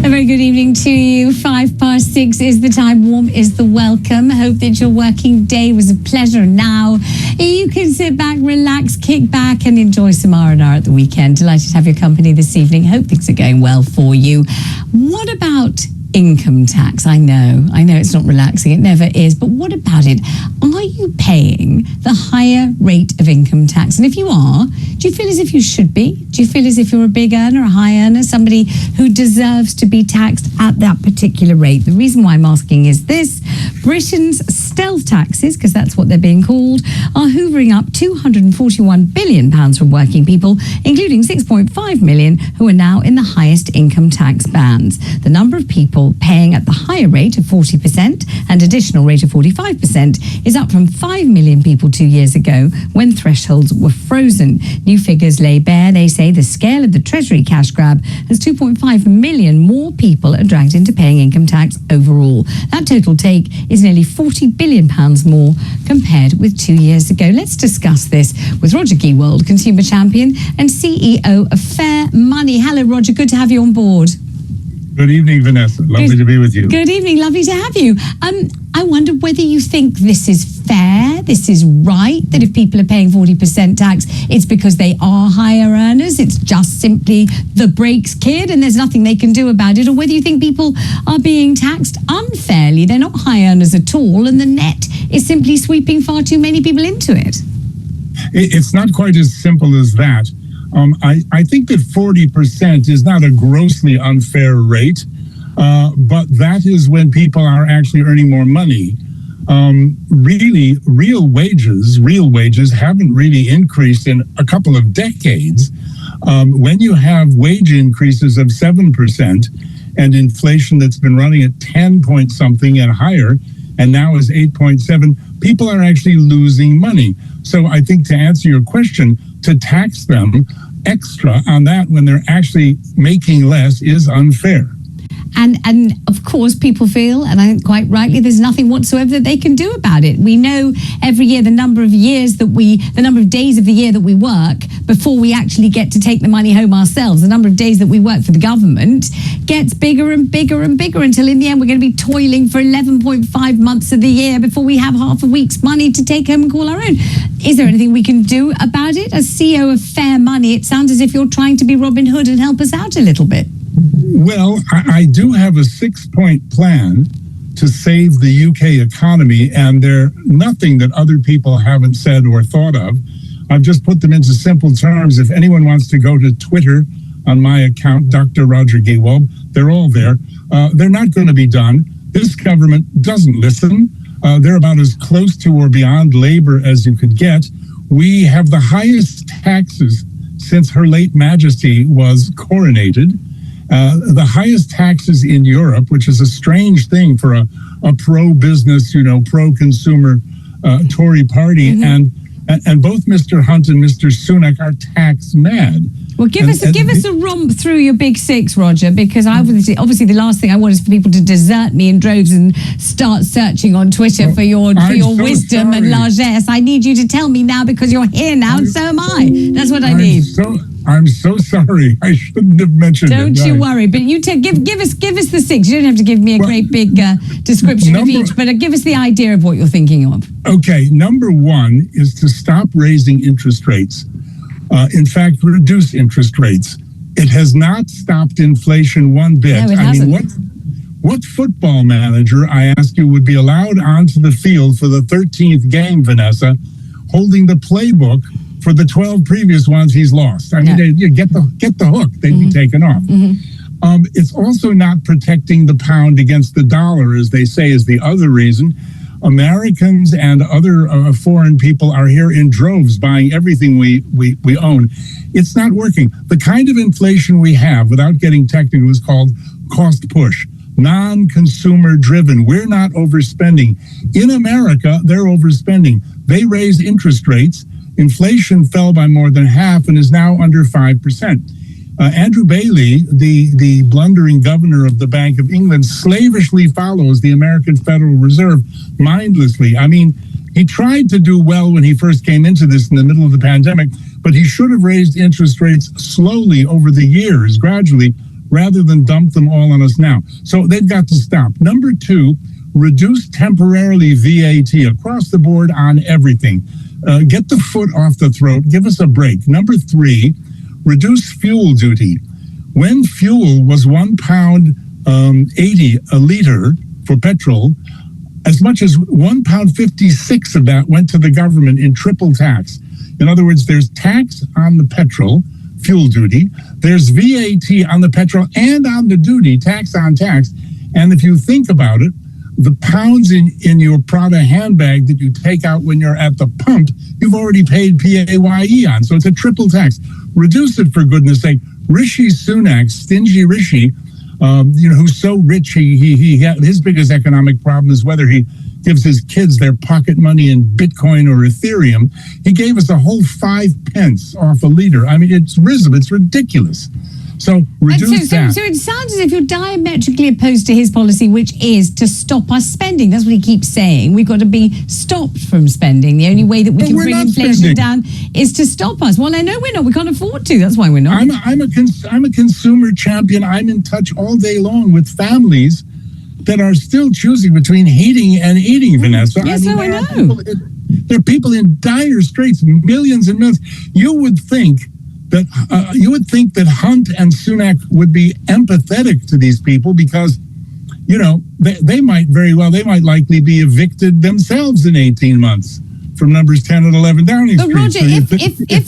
A very good evening to you. 6:05 is the time. Warm is the welcome. Hope that your working day was a pleasure. Now you can sit back, relax, kick back and enjoy some R&R at the weekend. Delighted to have your company this evening. Hope things are going well for you. What about income tax? I know it's not relaxing. It never is. But what about it? Are you paying the higher rate of income tax? And if you are, do you feel as if you should be? Do you feel as if you're a big earner, a high earner, somebody who deserves to be taxed at that particular rate? The reason why I'm asking is this: Britain's stealth taxes, because that's what they're being called, are hoovering up £241 billion from working people, including 6.5 million who are now in the highest income tax bands. The number of people paying at the higher rate of 40% and additional rate of 45% is up from 5 million people 2 years ago when thresholds were frozen. New figures lay bare, they say, the scale of the Treasury cash grab as 2.5 million more people are dragged into paying income tax overall. That total take is nearly £40 billion more compared with 2 years ago. Let's discuss this with Roger Gewolb, consumer champion and CEO of Fairmoney. Hello, Roger. Good to have you on board. Good evening, Vanessa. Lovely to be with you. Good evening. Lovely to have you. I wonder whether you think this is fair, this is right, that if people are paying 40% tax, it's because they are higher earners, it's just simply the brakes kid and there's nothing they can do about it, or whether you think people are being taxed unfairly, they're not high earners at all, and the net is simply sweeping far too many people into it. It's not quite as simple as that. I think that 40% is not a grossly unfair rate, but that is when people are actually earning more money. Really, real wages haven't really increased in a couple of decades. When you have wage increases of 7% and inflation that's been running at 10 point something and higher, and now is 8.7, people are actually losing money. So I think, to answer your question, to tax them extra on that when they're actually making less is unfair. And of course, people feel, and I think quite rightly, there's nothing whatsoever that they can do about it. We know every year the number of days of the year that we work before we actually get to take the money home ourselves, the number of days that we work for the government gets bigger and bigger and bigger until in the end we're going to be toiling for 11.5 months of the year before we have half a week's money to take home and call our own. Is there anything we can do about it? As CEO of Fairmoney, it sounds as if you're trying to be Robin Hood and help us out a little bit. Well, I do have a 6-point plan to save the UK economy, and they're nothing that other people haven't said or thought of. I've just put them into simple terms. If anyone wants to go to Twitter on my account, Dr. Roger Gewolb, they're all there. They're not going to be done. This government doesn't listen. They're about as close to or beyond Labour as you could get. We have the highest taxes since Her Late Majesty was coronated. The highest taxes in Europe, which is a strange thing for a pro-business, pro-consumer Tory party. Mm-hmm. And both Mr. Hunt and Mr. Sunak are tax mad. Well, give us a romp through your big six, Roger, because obviously the last thing I want is for people to desert me in droves and start searching on Twitter for your wisdom and largesse. I need you to tell me now, because you're here now, and so am I. That's what I need. I'm so sorry. I shouldn't have mentioned it. Don't you worry. But you give us the six. You don't have to give me a great big description of each, but give us the idea of what you're thinking of. Okay. Number one is to stop raising interest rates. In fact, reduce interest rates. It has not stopped inflation one bit. No, it hasn't. What football manager, I ask you, would be allowed onto the field for the 13th game, Vanessa, holding the playbook for the 12 previous ones he's lost? I mean, you get the hook. They'd be taken off. Mm-hmm. It's also not protecting the pound against the dollar, as they say, is the other reason. Americans and other foreign people are here in droves buying everything we own. It's not working. The kind of inflation we have, without getting technical, is called cost push, non-consumer driven. We're not overspending. In America, they're overspending. They raised interest rates. Inflation fell by more than half and is now under 5%. Andrew Bailey, the blundering governor of the Bank of England, slavishly follows the American Federal Reserve mindlessly. I mean, he tried to do well when he first came into this in the middle of the pandemic, but he should have raised interest rates slowly over the years, gradually, rather than dump them all on us now. So they've got to stop. Number two, reduce temporarily VAT across the board on everything. Get the foot off the throat. Give us a break. Number three, reduce fuel duty. When fuel was £1.80 a liter for petrol, as much as £1.56 of that went to the government in triple tax. In other words, there's tax on the petrol, fuel duty. There's VAT on the petrol and on the duty, tax on tax. And if you think about it, the pounds in your Prada handbag that you take out when you're at the pump, you've already paid PAYE on. So it's a triple tax. Reduce it, for goodness sake. Rishi Sunak, stingy Rishi, who's so rich, his biggest economic problem is whether he gives his kids their pocket money in Bitcoin or Ethereum. He gave us a whole 5 pence off a liter. I mean, it's risen. It's ridiculous. So reduce that. So it sounds as if you're diametrically opposed to his policy, which is to stop us spending. That's what he keeps saying. We've got to be stopped from spending. The only way that we can bring inflation down is to stop us. Well, I know we're not. We can't afford to. That's why we're not. I'm a consumer champion. I'm in touch all day long with families that are still choosing between heating and eating, Vanessa. Yes, I know. There are people in dire straits, millions and millions. You would think that Hunt and Sunak would be empathetic to these people because, they might likely be evicted themselves in 18 months from numbers 10 and 11 Downing Street. But Roger, if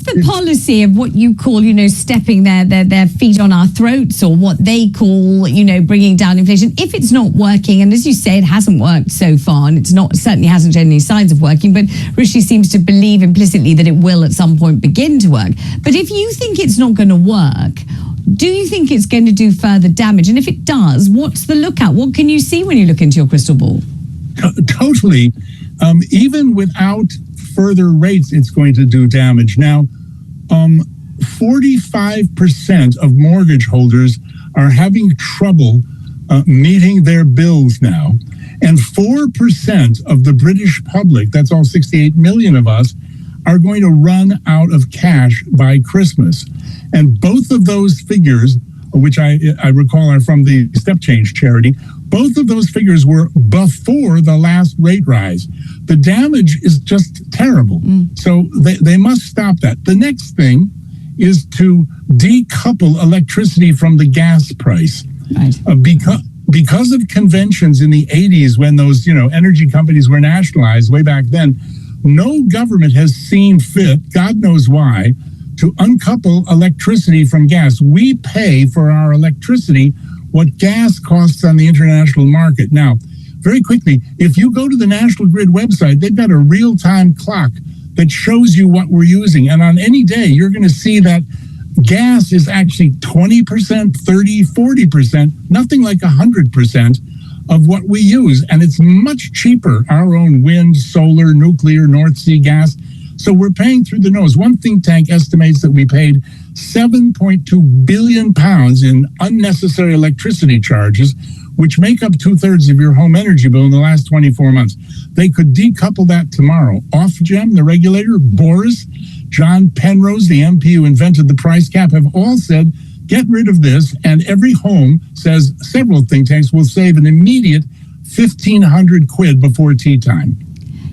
the policy of what you call, stepping their feet on our throats, or what they call, bringing down inflation, if it's not working, and as you say, it hasn't worked so far, and certainly hasn't shown any signs of working, but Rishi seems to believe implicitly that it will at some point begin to work. But if you think it's not going to work, do you think it's going to do further damage? And if it does, what's the lookout? What can you see when you look into your crystal ball? Totally. Even without further rates, it's going to do damage. Now, 45% of mortgage holders are having trouble meeting their bills now. And 4% of the British public, that's all 68 million of us, are going to run out of cash by Christmas. And both of those figures, which I recall are from the Step Change charity, both of those figures were before the last rate rise. The damage is just terrible. So they must stop that. The next thing is to decouple electricity from the gas price. Right. Because of conventions in the 80s when those energy companies were nationalized way back then, no government has seen fit, God knows why, to uncouple electricity from gas. We pay for our electricity what gas costs on the international market. Now, very quickly, if you go to the National Grid website, they've got a real-time clock that shows you what we're using. And on any day, you're going to see that gas is actually 20%, 30, 40%, nothing like 100% of what we use. And it's much cheaper, our own wind, solar, nuclear, North Sea gas. So we're paying through the nose. One think tank estimates that we paid £7.2 billion in unnecessary electricity charges, which make up 2/3 of your home energy bill in the last 24 months. They could decouple that tomorrow. Ofgem, the regulator, Boris, John Penrose, the MP who invented the price cap, have all said, get rid of this. And every home, says several think tanks, will save an immediate 1,500 quid before tea time.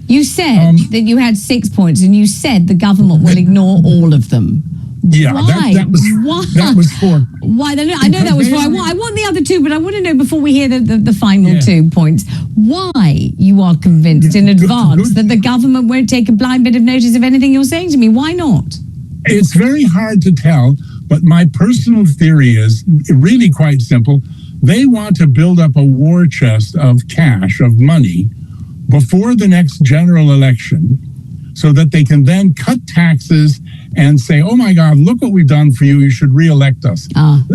You said that you had 6 points, and you said the government will ignore all of them. Yeah, why? That was four. Why? I know that was four. I want the other two, but I want to know before we hear the final 2 points, why you are convinced in advance that the government won't take a blind bit of notice of anything you're saying to me. Why not? It's very hard to tell, but my personal theory is really quite simple. They want to build up a war chest of cash, of money, before the next general election, so that they can then cut taxes and say, oh my God, look what we've done for you, you should re-elect us.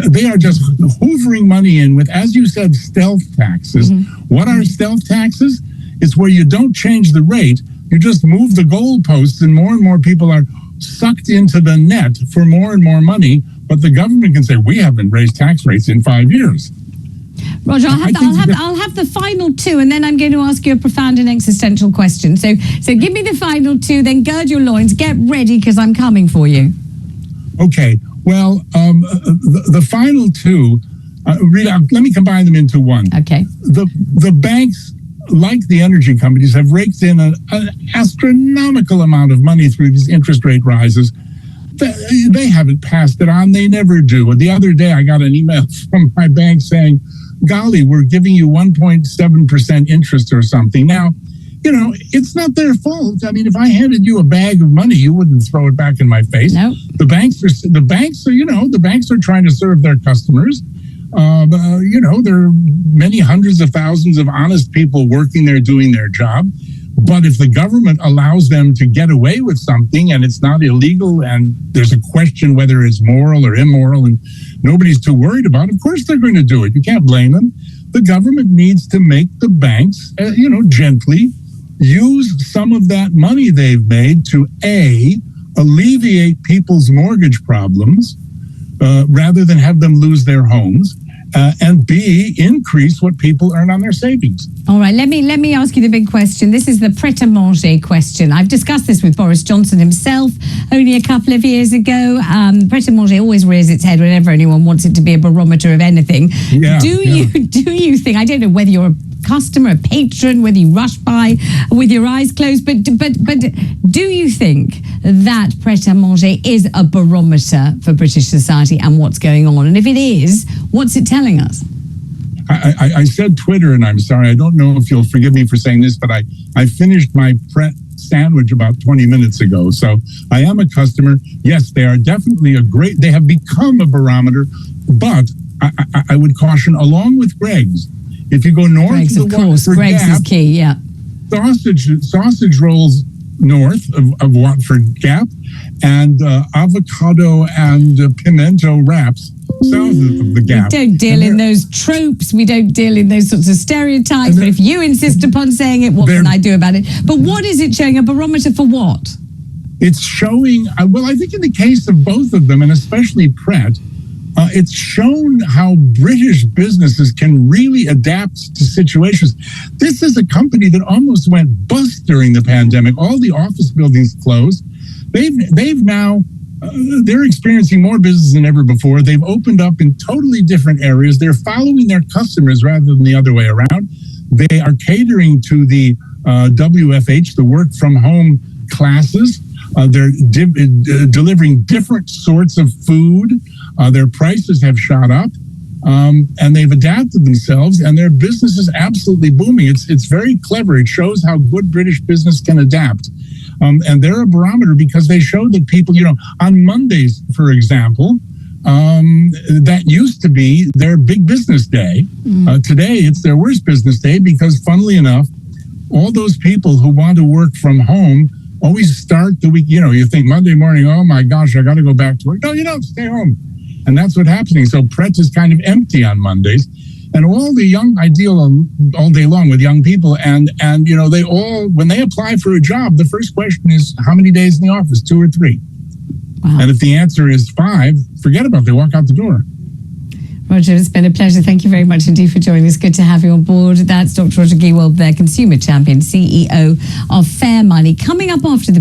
They are just hoovering money in with, as you said, stealth taxes. What are stealth taxes? It's where you don't change the rate, you just move the goalposts, and more people are sucked into the net for more and more money, but the government can say, we haven't raised tax rates in 5 years. Roger, I'll have the final two, and then I'm going to ask you a profound and existential question. So give me the final two, then gird your loins, get ready, because I'm coming for you. Okay. Well, the final two, Let me combine them into one. Okay. The banks, like the energy companies, have raked in an astronomical amount of money through these interest rate rises. They haven't passed it on. They never do. The other day, I got an email from my bank saying, golly, we're giving you 1.7% interest or something. Now, it's not their fault. I mean, if I handed you a bag of money, you wouldn't throw it back in my face. No. The banks are trying to serve their customers. There are many hundreds of thousands of honest people working there doing their job. But if the government allows them to get away with something and it's not illegal and there's a question whether it's moral or immoral and nobody's too worried about it, of course they're going to do it. You can't blame them. The government needs to make the banks, gently use some of that money they've made to A, alleviate people's mortgage problems rather than have them lose their homes, and B, increase what people earn on their savings. All right, let me ask you the big question. This is the Pret-a-Manger question. I've discussed this with Boris Johnson himself only a couple of years ago. Pret-a-Manger always rears its head whenever anyone wants it to be a barometer of anything. Yeah, do you think, I don't know whether you're a customer, a patron, whether you rush by with your eyes closed, but do you think that Pret-a-Manger is a barometer for British society and what's going on? And if it is, what's it telling us? I said Twitter, and I'm sorry, I don't know if you'll forgive me for saying this, but I finished my Pret sandwich about 20 minutes ago. So I am a customer. Yes, they are definitely they have become a barometer, but I would caution, along with Greg's, if you go north Greg's, of the course, Watford Greg's Gap, is key, yeah. Sausage rolls north of Watford Gap, and avocado and pimento wraps south of the Gap. We don't deal in those tropes. We don't deal in those sorts of stereotypes. But if you insist upon saying it, what can I do about it? But what is it showing? A barometer for what? It's showing, well, I think in the case of both of them, and especially Pret, it's shown how British businesses can really adapt to situations. This is a company that almost went bust during the pandemic. All the office buildings closed. They've now, they're experiencing more business than ever before. They've opened up in totally different areas. They're following their customers rather than the other way around. They are catering to the WFH, the work from home classes. They're delivering different sorts of food. Their prices have shot up, and they've adapted themselves, and their business is absolutely booming. It's very clever. It shows how good British business can adapt. And they're a barometer because they show that people, on Mondays, for example, that used to be their big business day. Today, it's their worst business day because, funnily enough, all those people who want to work from home always start the week. You think Monday morning, oh my gosh, I got to go back to work. No, you don't. Stay home. And that's what's happening. So Pret is kind of empty on Mondays. And all the young, I deal all day long with young people. And they all, when they apply for a job, the first question is, how many days in the office? 2 or 3? Wow. And if the answer is 5, forget about it. They walk out the door. Roger, it's been a pleasure. Thank you very much indeed for joining us. Good to have you on board. That's Dr. Roger Gewolb, their consumer champion, CEO of Fairmoney. Coming up after the